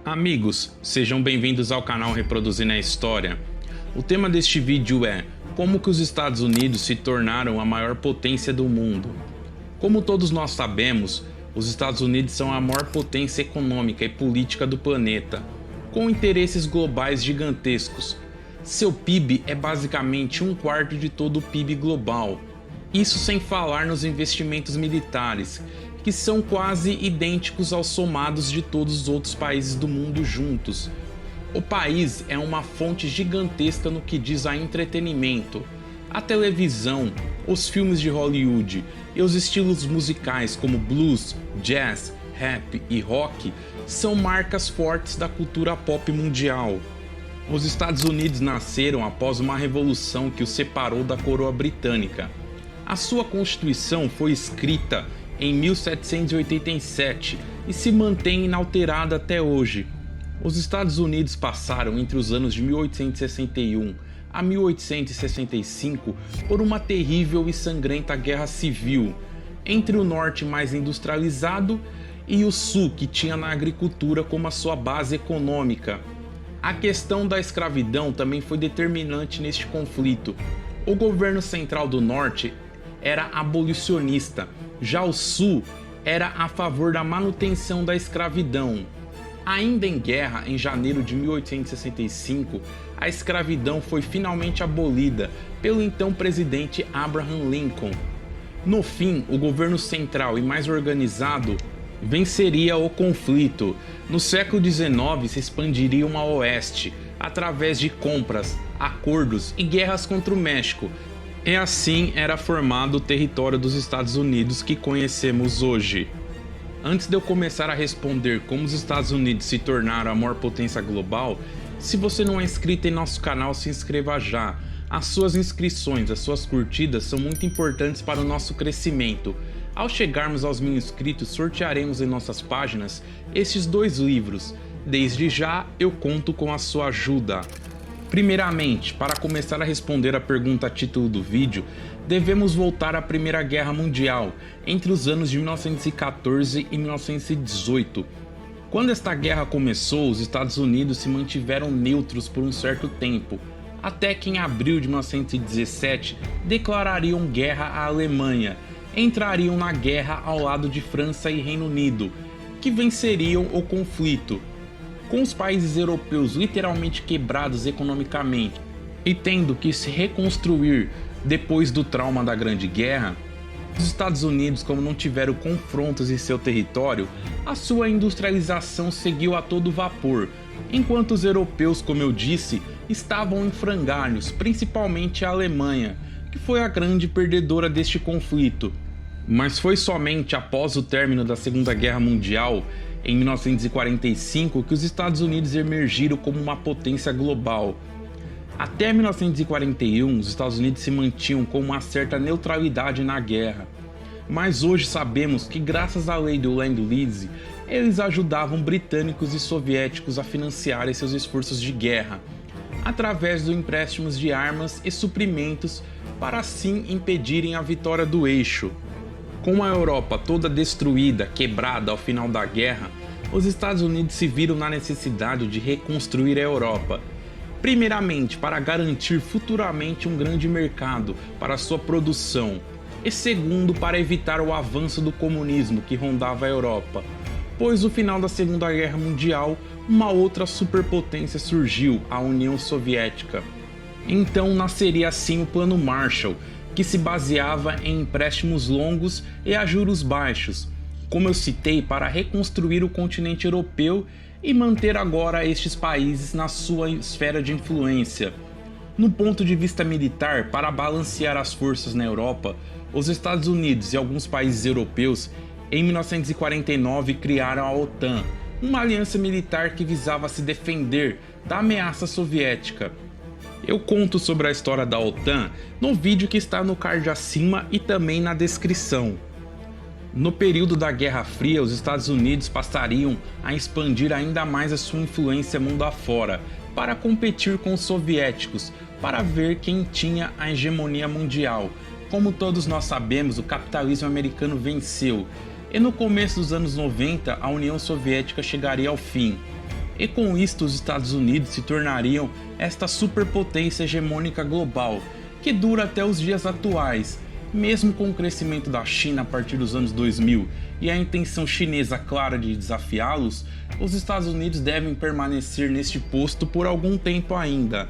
Amigos, sejam bem-vindos ao canal Reproduzindo a História. O tema deste vídeo é como que os Estados Unidos se tornaram a maior potência do mundo. Como todos nós sabemos, os Estados Unidos são a maior potência econômica e política do planeta, com interesses globais gigantescos. Seu PIB é basicamente um quarto de todo o PIB global. Isso sem falar nos investimentos militares, que são quase idênticos aos somados de todos os outros países do mundo juntos. O país é uma fonte gigantesca no que diz a entretenimento. A televisão, os filmes de Hollywood e os estilos musicais como blues, jazz, rap e rock são marcas fortes da cultura pop mundial. Os Estados Unidos nasceram após uma revolução que os separou da coroa britânica. A sua Constituição foi escrita em 1787 e se mantém inalterada até hoje. Os Estados Unidos passaram entre os anos de 1861 a 1865 por uma terrível e sangrenta guerra civil entre o norte mais industrializado e o sul, que tinha na agricultura como a sua base econômica. A questão da escravidão também foi determinante neste conflito. O governo central do norte era abolicionista, já o sul era a favor da manutenção da escravidão. Ainda em guerra, em janeiro de 1865, a escravidão foi finalmente abolida pelo então presidente Abraham Lincoln. No fim, o governo central e mais organizado venceria o conflito. No século XIX se expandiriam a oeste, através de compras, acordos e guerras contra o México. E assim era formado o território dos Estados Unidos que conhecemos hoje. Antes de eu começar a responder como os Estados Unidos se tornaram a maior potência global, se você não é inscrito em nosso canal, se inscreva já. As suas inscrições, as suas curtidas são muito importantes para o nosso crescimento. Ao chegarmos aos 1000 inscritos, sortearemos em nossas páginas estes 2 livros. Desde já, eu conto com a sua ajuda. Primeiramente, para começar a responder a pergunta a título do vídeo, devemos voltar à Primeira Guerra Mundial, entre os anos de 1914 e 1918. Quando esta guerra começou, os Estados Unidos se mantiveram neutros por um certo tempo, até que em abril de 1917 declarariam guerra à Alemanha, entrariam na guerra ao lado de França e Reino Unido, que venceriam o conflito. Com os países europeus literalmente quebrados economicamente e tendo que se reconstruir depois do trauma da Grande Guerra, os Estados Unidos, como não tiveram confrontos em seu território, a sua industrialização seguiu a todo vapor, enquanto os europeus, como eu disse, estavam em frangalhos, principalmente a Alemanha, que foi a grande perdedora deste conflito. Mas foi somente após o término da Segunda Guerra Mundial, em 1945, que os Estados Unidos emergiram como uma potência global. Até 1941, os Estados Unidos se mantinham com uma certa neutralidade na guerra. Mas hoje sabemos que, graças à lei do Lend-Lease, eles ajudavam britânicos e soviéticos a financiarem seus esforços de guerra, através de empréstimos de armas e suprimentos para assim impedirem a vitória do eixo. Com a Europa toda destruída, quebrada ao final da guerra, os Estados Unidos se viram na necessidade de reconstruir a Europa. Primeiramente, para garantir futuramente um grande mercado para sua produção, e segundo, para evitar o avanço do comunismo que rondava a Europa. Pois no final da Segunda Guerra Mundial, uma outra superpotência surgiu, a União Soviética. Então nasceria assim o Plano Marshall, que se baseava em empréstimos longos e a juros baixos, como eu citei, para reconstruir o continente europeu e manter agora estes países na sua esfera de influência. No ponto de vista militar, para balancear as forças na Europa, os Estados Unidos e alguns países europeus, em 1949, criaram a OTAN, uma aliança militar que visava se defender da ameaça soviética. Eu conto sobre a história da OTAN no vídeo que está no card acima e também na descrição. No período da Guerra Fria, os Estados Unidos passariam a expandir ainda mais a sua influência mundo afora, para competir com os soviéticos, para ver quem tinha a hegemonia mundial. Como todos nós sabemos, o capitalismo americano venceu, e no começo dos anos 90 a União Soviética chegaria ao fim. e com isto os Estados Unidos se tornariam esta superpotência hegemônica global, que dura até os dias atuais. Mesmo com o crescimento da China a partir dos anos 2000 e a intenção chinesa clara de desafiá-los, os Estados Unidos devem permanecer neste posto por algum tempo ainda.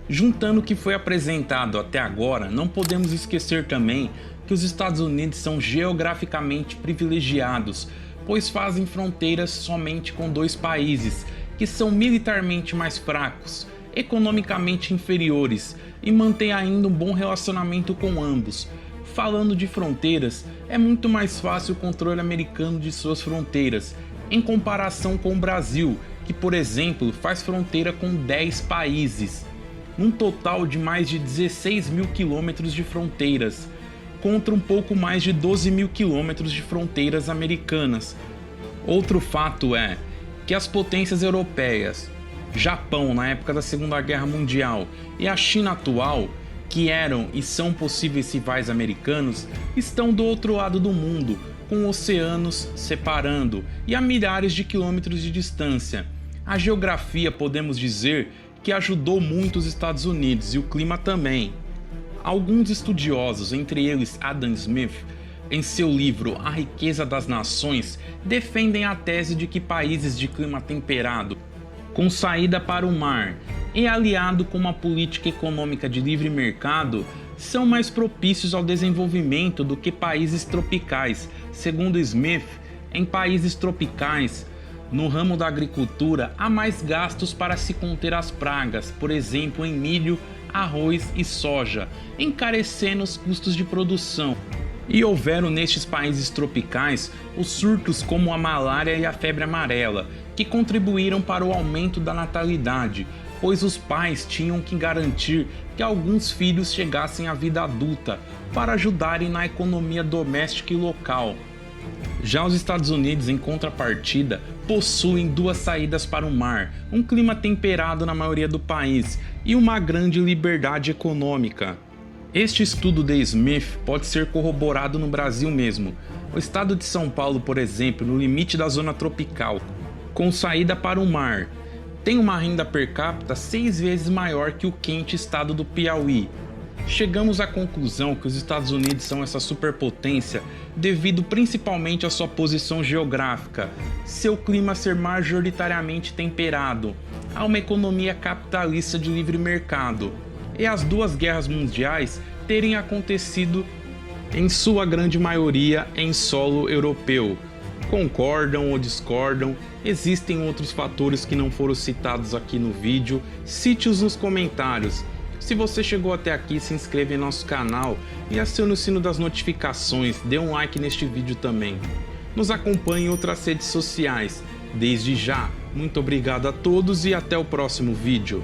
Juntando o que foi apresentado até agora, não podemos esquecer também que os Estados Unidos são geograficamente privilegiados, pois fazem fronteiras somente com dois países, que são militarmente mais fracos, economicamente inferiores e mantêm ainda um bom relacionamento com ambos. Falando de fronteiras, é muito mais fácil o controle americano de suas fronteiras, em comparação com o Brasil, que, por exemplo, faz fronteira com 10 países, num total de mais de 16 mil quilômetros de fronteiras, contra um pouco mais de 12 mil quilômetros de fronteiras americanas. Outro fato é que as potências europeias, Japão na época da Segunda Guerra Mundial e a China atual, que eram e são possíveis rivais americanos, estão do outro lado do mundo, com oceanos separando e a milhares de quilômetros de distância. A geografia, podemos dizer, que ajudou muito os Estados Unidos e o clima também. Alguns estudiosos, entre eles Adam Smith, em seu livro A Riqueza das Nações, defendem a tese de que países de clima temperado, com saída para o mar e aliado com uma política econômica de livre mercado, são mais propícios ao desenvolvimento do que países tropicais. Segundo Smith, em países tropicais, no ramo da agricultura, há mais gastos para se conter as pragas, por exemplo em milho, arroz e soja, encarecendo os custos de produção. E houveram nestes países tropicais os surtos como a malária e a febre amarela, que contribuíram para o aumento da natalidade, pois os pais tinham que garantir que alguns filhos chegassem à vida adulta para ajudarem na economia doméstica e local. Já os Estados Unidos, em contrapartida, possuem duas saídas para o mar, um clima temperado na maioria do país e uma grande liberdade econômica. Este estudo de Smith pode ser corroborado no Brasil mesmo. O estado de São Paulo, por exemplo, no limite da zona tropical, com saída para o mar, tem uma renda per capita 6 vezes maior que o quente estado do Piauí. Chegamos à conclusão que os Estados Unidos são essa superpotência devido principalmente à sua posição geográfica, seu clima ser majoritariamente temperado, a uma economia capitalista de livre mercado e as duas guerras mundiais terem acontecido em sua grande maioria em solo europeu. Concordam ou discordam? Existem outros fatores que não foram citados aqui no vídeo? Cite-os nos comentários. Se você chegou até aqui, se inscreva em nosso canal e acione o sino das notificações, dê um like neste vídeo também. Nos acompanhe em outras redes sociais. Desde já, muito obrigado a todos e até o próximo vídeo.